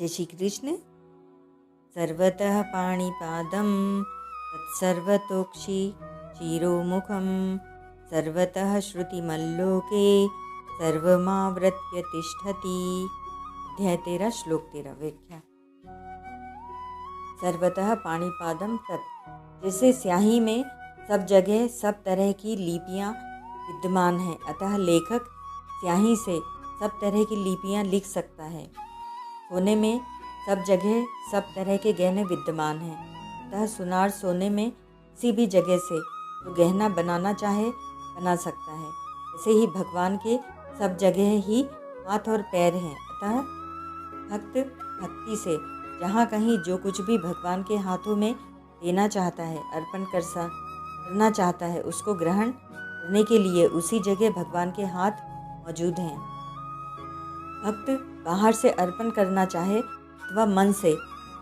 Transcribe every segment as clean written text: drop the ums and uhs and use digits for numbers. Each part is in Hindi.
जय श्री कृष्ण। सर्वतः पाणिपादं तत्सर्वतोक्षि चिरोमुखं सर्वतः श्रुतिमल्लोके सर्वमावृत्य तिष्ठति। अध्याय 13 श्लोक 13 व्याख्या। सर्वतः पाणिपादम तत्, जैसे स्याही में सब जगह सब तरह की लिपियां विद्यमान हैं, अतः लेखक स्याही से सब तरह की लिपियां लिख सकता है। सोने में सब जगह सब तरह के गहने विद्यमान हैं, अतः सुनार सोने में किसी भी जगह से जो गहना बनाना चाहे बना सकता है। ऐसे ही भगवान के सब जगह ही हाथ और पैर हैं, अतः भक्त भक्ति से जहाँ कहीं जो कुछ भी भगवान के हाथों में देना चाहता है, अर्पण करना चाहता है, उसको ग्रहण करने के लिए उसी जगह भगवान के हाथ मौजूद हैं। भक्त बाहर से अर्पण करना चाहे अथवा मन से,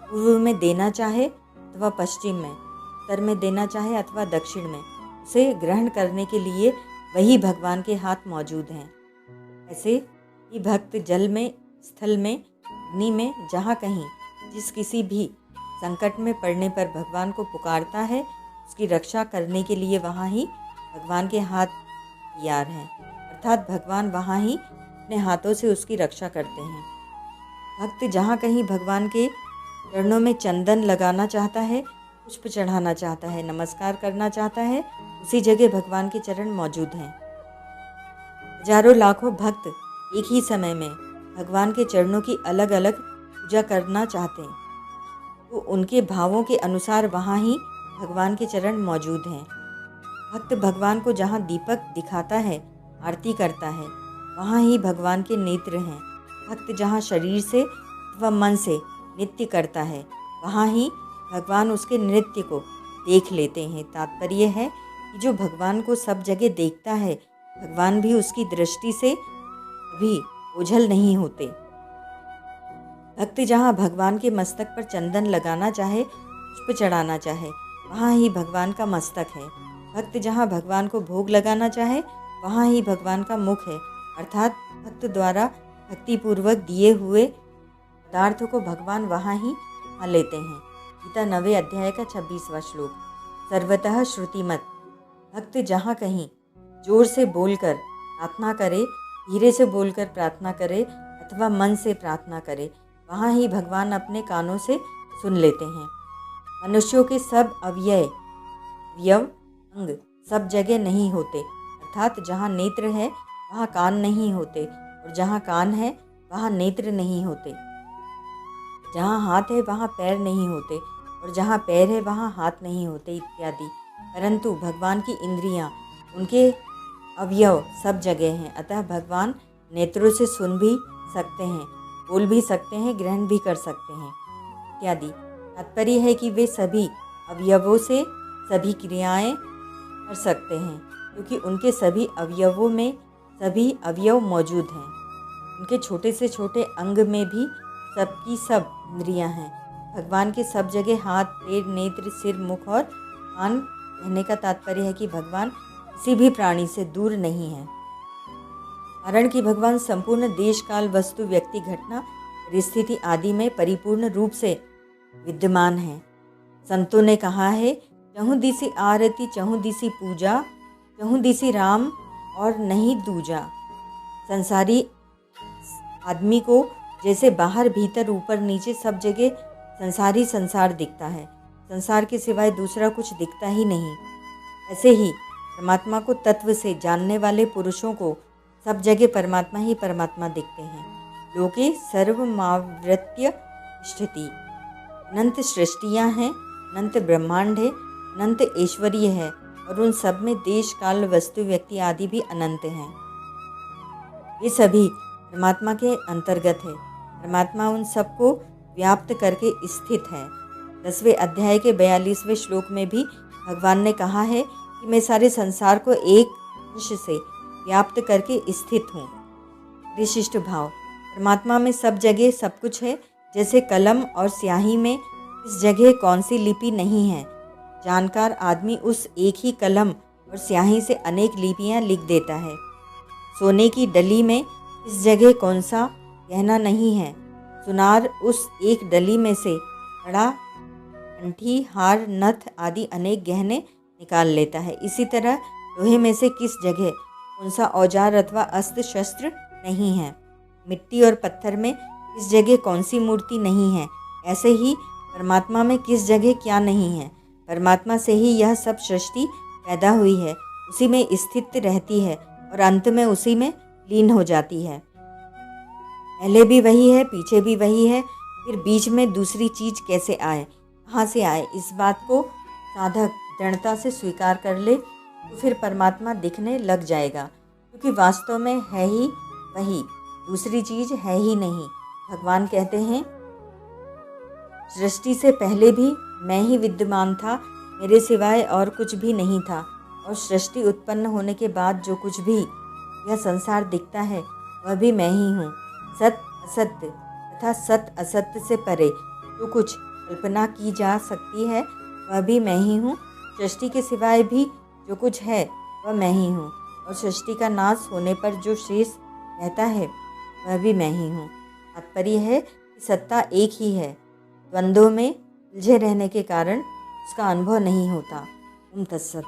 पूर्व में देना चाहे अथवा पश्चिम में, उत्तर में देना चाहे अथवा दक्षिण में, उसे ग्रहण करने के लिए वही भगवान के हाथ मौजूद हैं। ऐसे ही भक्त जल में, स्थल में, अग्नि में, जहाँ कहीं जिस किसी भी संकट में पड़ने पर भगवान को पुकारता है, उसकी रक्षा करने के लिए वहाँ ही भगवान के हाथ तैयार हैं, अर्थात भगवान वहाँ ही अपने हाथों से उसकी रक्षा करते हैं। भक्त जहाँ कहीं भगवान के चरणों में चंदन लगाना चाहता है, पुष्प चढ़ाना चाहता है, नमस्कार करना चाहता है, उसी जगह भगवान के चरण मौजूद हैं। हजारों लाखों भक्त एक ही समय में भगवान के चरणों की अलग अलग पूजा करना चाहते हैं, तो उनके भावों के अनुसार वहाँ ही भगवान के चरण मौजूद हैं। भक्त भगवान को जहाँ दीपक दिखाता है, आरती करता है, वहाँ ही भगवान के नेत्र हैं। भक्त जहाँ शरीर से व मन से नृत्य करता है, वहाँ ही भगवान उसके नृत्य को देख लेते हैं। तात्पर्य है कि जो भगवान को सब जगह देखता है, भगवान भी उसकी दृष्टि से कभी ओझल नहीं होते। भक्त जहाँ भगवान के मस्तक पर चंदन लगाना चाहे, पुष्प चढ़ाना चाहे, वहाँ ही भगवान का मस्तक है। भक्त जहाँ भगवान को भोग लगाना चाहे, वहाँ ही भगवान का मुख है, अर्थात भक्त द्वारा भक्तिपूर्वक दिए हुए पदार्थ को भगवान वहाँ ही खा लेते हैं। गीता 9वें अध्याय का 26वां श्लोक। सर्वतः श्रुतिमत, भक्त जहाँ कहीं जोर से बोलकर प्रार्थना करे, धीरे से बोलकर प्रार्थना करे अथवा मन से प्रार्थना करे, वहाँ ही भगवान अपने कानों से सुन लेते हैं। मनुष्यों के सब अवयव अंग सब जगह नहीं होते, अर्थात जहाँ नेत्र है वहाँ कान नहीं होते, और जहाँ कान है वहाँ नेत्र नहीं होते। जहाँ हाथ है वहाँ पैर नहीं होते, और जहाँ पैर है वहाँ हाथ नहीं होते, इत्यादि। परंतु भगवान की इंद्रियाँ, उनके अवयव सब जगह हैं, अतः भगवान नेत्रों से सुन भी सकते हैं, बोल भी सकते हैं, ग्रहण भी कर सकते हैं, इत्यादि। तात्पर्य है कि वे सभी अवयवों से सभी क्रियाएं कर सकते हैं, क्योंकि उनके सभी अवयवों में सभी अवयव मौजूद हैं। उनके छोटे से छोटे अंग में भी सबकी सब इंद्रियां हैं। भगवान के सब जगह हाथ, पैर, नेत्र, सिर, मुख और कान। कहने का तात्पर्य है कि भगवान किसी भी प्राणी से दूर नहीं है, कारण कि भगवान संपूर्ण देश, काल, वस्तु, व्यक्ति, घटना, परिस्थिति आदि में परिपूर्ण रूप से विद्यमान है। संतों ने कहा है, चहुँ दिसि आरती, चहुँ दिसि पूजा, चहुँ दिसि राम और नहीं दूजा। संसारी आदमी को जैसे बाहर, भीतर, ऊपर, नीचे सब जगह संसारी संसार दिखता है, संसार के सिवाय दूसरा कुछ दिखता ही नहीं, ऐसे ही परमात्मा को तत्व से जानने वाले पुरुषों को सब जगह परमात्मा ही परमात्मा दिखते हैं। लोके सर्वमावृत्य तिष्ठति, अनंत सृष्टियाँ हैं, अनंत ब्रह्मांड है, अनंत ऐश्वर्य है, और उन सब में देश, काल, वस्तु, व्यक्ति आदि भी अनंत हैं। ये सभी परमात्मा के अंतर्गत है। परमात्मा उन सबको व्याप्त करके स्थित है। 10वें अध्याय के 42वें श्लोक में भी भगवान ने कहा है कि मैं सारे संसार को एक अंश से व्याप्त करके स्थित हूँ। विशिष्ट भाव, परमात्मा में सब जगह सब कुछ है। जैसे कलम और स्याही में इस जगह कौन सी लिपि नहीं है, जानकार आदमी उस एक ही कलम और स्याही से अनेक लिपियाँ लिख देता है। सोने की डली में इस जगह कौन सा गहना नहीं है, सुनार उस एक डली में से कड़ा, अंठी, हार, नथ आदि अनेक गहने निकाल लेता है। इसी तरह लोहे में से किस जगह कौन सा औजार अथवा अस्त्र शस्त्र नहीं है, मिट्टी और पत्थर में किस जगह कौन सी मूर्ति नहीं है, ऐसे ही परमात्मा में किस जगह क्या नहीं है। परमात्मा से ही यह सब सृष्टि पैदा हुई है, उसी में स्थित रहती है और अंत में उसी में लीन हो जाती है। पहले भी वही है, पीछे भी वही है, फिर बीच में दूसरी चीज कैसे आए, कहाँ से आए। इस बात को साधक दृढ़ता से स्वीकार कर ले तो फिर परमात्मा दिखने लग जाएगा, क्योंकि वास्तव में है ही वही, दूसरी चीज है ही नहीं। भगवान कहते हैं, सृष्टि से पहले भी मैं ही विद्यमान था, मेरे सिवाय और कुछ भी नहीं था, और सृष्टि उत्पन्न होने के बाद जो कुछ भी यह संसार दिखता है वह भी मैं ही हूँ। सत्य असत्य तथा सत्य असत्य से परे जो कुछ कल्पना की जा सकती है वह भी मैं ही हूँ। सृष्टि के सिवाय भी जो कुछ है वह मैं ही हूँ, और सृष्टि का नाश होने पर जो शेष रहता है वह भी मैं ही हूँ। तात्पर्य है कि सत्ता एक ही है, द्वंद्वों में उलझे रहने के कारण उसका अनुभव नहीं होता। ओम तत्सत।